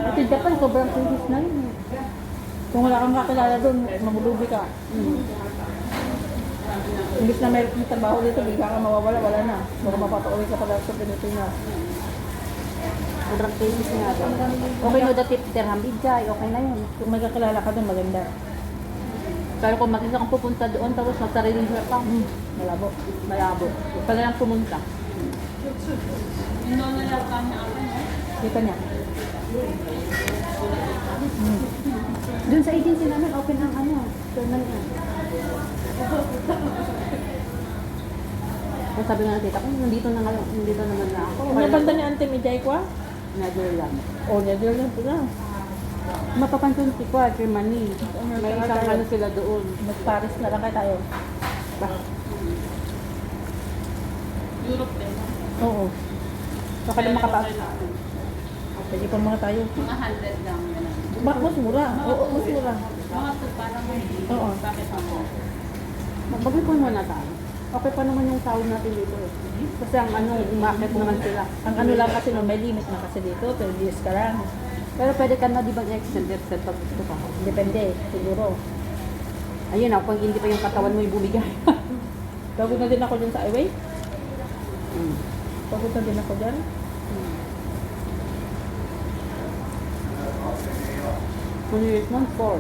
Ito Japan, sobrang service na yun. Kung wala kang kakilala doon, mamulubi ka. Imbis na mayroon kang trabaho dito, bigla ka mawawala, wala na. Baka mapapauwi ka pala sa Pilipinas. Sobrang service nga doon. Okay no, dati Terham Bidjay, okay na yun. Kung may kakilala ka doon, maganda. Pero kung makita kang pupunta doon, tapos magsariling hirap ka, Malabo. malabo. Pala lang pumunta. Kita niya. Doon sa agency namin, open ang ano, journal niya. Kung sabi nga nakita ko, nandito na nga, nandito naman na ako. Ano banda ni Ante Mijay ko ah? Netherlands. O, Netherlands po na. Mapapansin si Kwa, Germany. May isang ano sila doon. Mag-Paris na lang kayo tayo. Europe din. Oo. Baka na makapag... Pwede pa mga tayo. Mga 100 lang. Ganun. Mas mura. Oo, mas mura. Mga to, parang Oo. bakit ako? Mag-ipon mo na tayo. Okay pa naman yung sahod natin dito eh. Kasi ang ano, umakit naman sila. Ang ano lang kasi no, may limit na kasi dito. 12 years ka lang. Pero pwede ka na di ba i-extend pag gusto ka. Depende, siguro. Ayun ako, kung hindi pa yung katawan mo yung bumigay. Pagod na din ako dyan sa highway. Pagod na din ako dyan. Kung years nun, 4.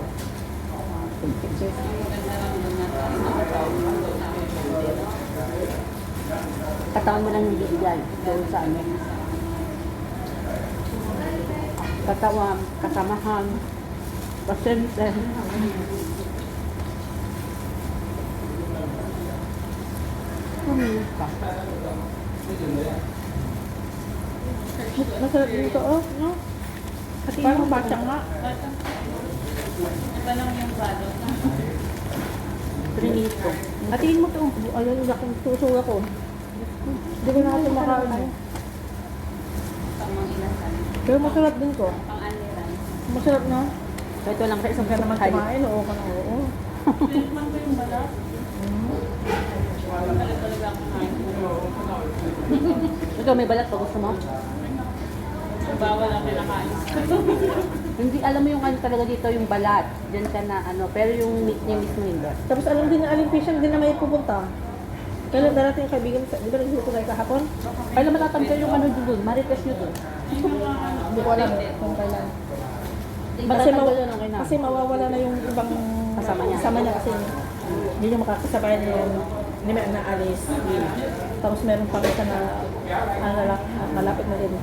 Katawan mo lang hindi bigay doon sa ano. Katawan, kasamahan, pasensen. Masarap dito, oh. No? Parang bata nga. Iba lang yung balot. Prinito. Atiin mo to. Ayun, laking suso ako. Hindi ko na kasi makain eh. Pang mga inasan. Pero masarap din ko. Pang anilan. Masarap na. So ito lang sa isang Kaya naman kain. kumain, oo ka na, oo. Tikman ko yung balat. Balat talaga ako kumain. Ito may balat pa gusto mo? Bawal ang pinakain. Hindi alam mo yung ano talaga dito yung balat. Diyan ka na ano, pero yung meat niya mismo hindi. Tapos alam din na aling patient din na may pupunta. Kailan darating yung kaibigan, di ba nagluto kayo kahapon? Kailan matatanggal yung ano doon? Ma-request nyo doon. Hindi ko alam kung kailan. Matatanggal yun okay na. Kasi mawawala na yung ibang Kasama niya. kasi hindi niya makakasabay na yung hindi may naalis. Tapos meron pa isa na malapit na rin.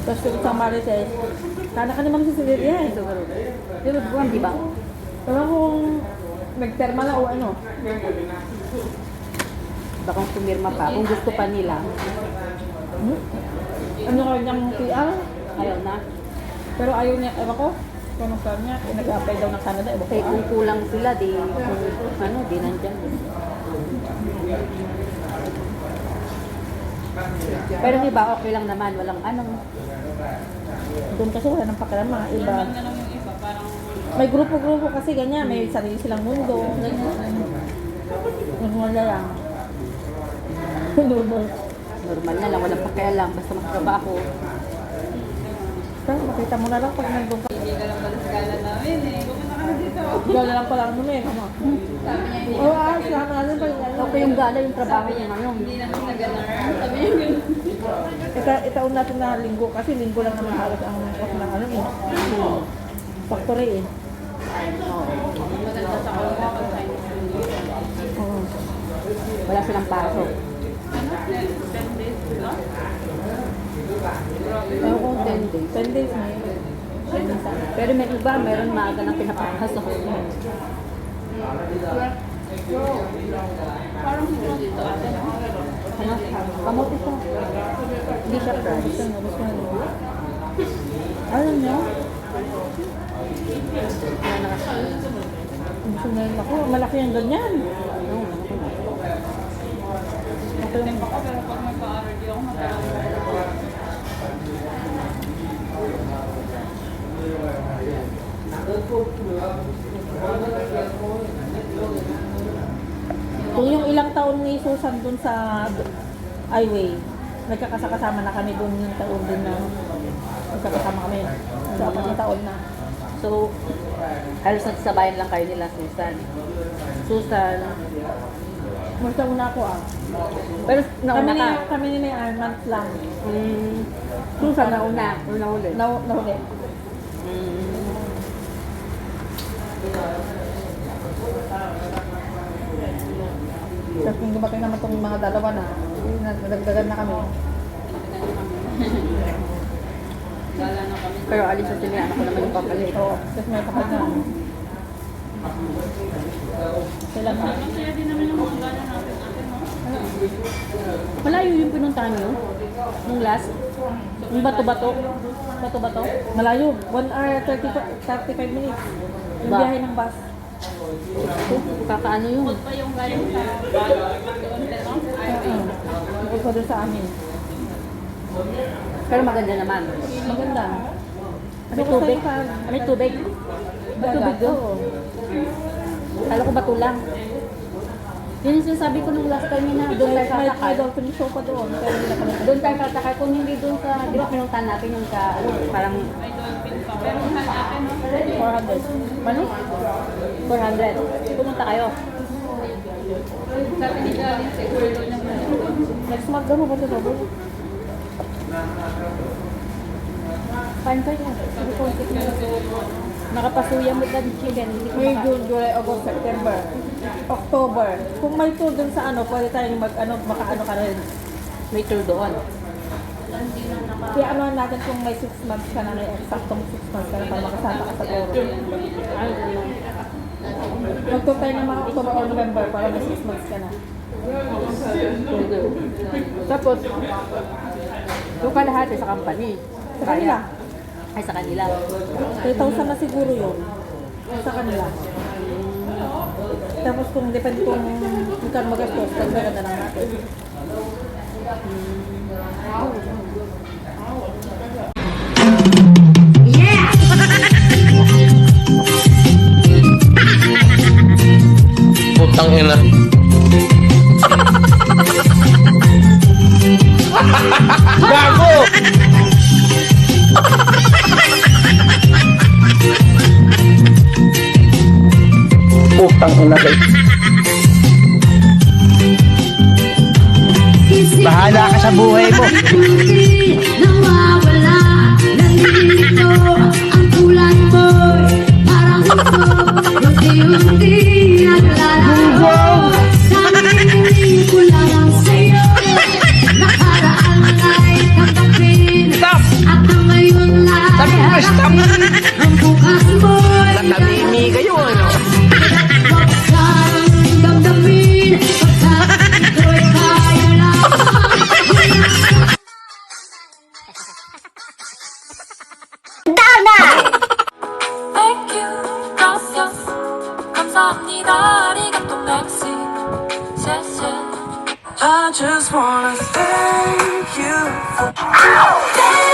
Tapos kung sa Marites, sana ka naman sa Siberia eh. Pero buwan, di ba? Pero kung nag-terma na o ano, Baka kung pumirma pa, kung gusto pa nila, ano kanyang PR, ayaw na. pero ayaw niya, ewan ko, kung anong plan niya, nag-apply daw ng Canada, ewan ko. Kaya kung kulang sila, di, kung ano, di nandyan. Pero di ba, okay lang naman, walang anong, Doon kasi wala nang pakialam mga iba. Normal na lang yung iba. Parang May grupo-grupo kasi ganyan, may sarili silang mundo, ganyan. Normal na lang. Normal. normal na lang, walang pakialam, basta magtrabaho. Pero makita mo na lang pag nandun ka. hindi ka lang pala sa gala namin eh. Pumunta ka na dito. Gala lang pala ano eh. Ano? Sabi niya, Oo, sila ka natin pag Okay yung gala, yung trabaho niya ngayon. hindi naman nagana. Sabi niya yun. Itaon natin na linggo kasi linggo lang naman halos ang off ng ano eh. Factory eh. Maganda sa kanila pag Chinese New Year. Oo. Wala silang pasok. Ano? 10 days, di ba? Pero kung 10 days. 10 days na yun. Pero may iba, meron maaga na pinapapasok. Parang hindi dito ate. Ano? Kamote siya. Hindi siya price. Alam niyo? Wala na kasi. Sumayin ako. Malaki yung ganyan. Ano? Okay lang. Ako pero pag may pa-RD ako, matagal. Kung yung ilang taon ni Susan dun sa highway, nagkakasakasama na kami dun yung taon din na magkakasama kami. So, 4 na taon na. So, halos nagsabayan lang kayo nila, Susan. Susan. Mas una ako ah. Pero nauna ka. Kami ni May month lang. Susan, nauna. Una ulit. Nahuli. Tapos nung dumating naman itong mga dalawa na, nadagdagan na kami. Gala na kami. Pero alis na sila, anak ko naman yung papalit. Oo, tapos may kapag na. Sila na. Kaya din naman yung mga gala natin natin, no? Malayo yung pinuntahan nyo? Nung last? Yung bato-bato? Bato-bato? Malayo, 1 hour 35 minutes. Yung Ba? biyahe ng bus. Kakaano yun? Pa yung galing sa doon din, no? Bukod pa doon sa amin. Pero maganda naman. Maganda. May tubig? May tubig? May tubig doon? Oo. Kala ko bato lang. Yun yung sinasabi ko nung last time na doon tayo May sasakay. dolphin show pa doon. Pero hindi na kami. Doon tayo sasakay. Kung hindi doon sa, di ba pinuntahan natin yung sa, ano, parang May dolphin pa. Pero mahal natin, no? 400. Mano? 400. Pumunta kayo. Sabi ni Galing, siguro doon yung Next month daw ba ito? Fine pa yan. Sabi ko, nakapasuya mo na chicken. Hindi ko May maka- June, July, August, September, October. Kung may tour dun sa ano, pwede tayong makaano ka rin. May tour doon. Kaya ano natin kung may 6 months ka na, may eksaktong 6 months ka na para makasama ka sa tour. Ay, ano. Mag-tour tayo ng mga October or November para may 6 months ka na. Sige. Tapos, yung kalahati sa company. Sa kanila. Ay, sa kanila. 3,000 na siguro yun. Sa kanila. Tapos kung depende kung magkano magastos, dagdagan na lang natin. Putang ina. Gago! Putang ina kayo. Bahala ka sa buhay mo. Nawawala, nandito ang kulay mo'y parang ito, unti-unti naglalaho. Narinig ko lang sa'yo, nakaraan ay tanggapin, Stop! at ang ngayon ay Sabi ko, stop! harapin. Ang bukas mo'y Natamimi kayo, ano? huwag kang damdamin, pagkat ito'y kaya lang. Thank you, gracias, 감사합니다, 아리가또, merci, 谢谢. I just wanna thank you for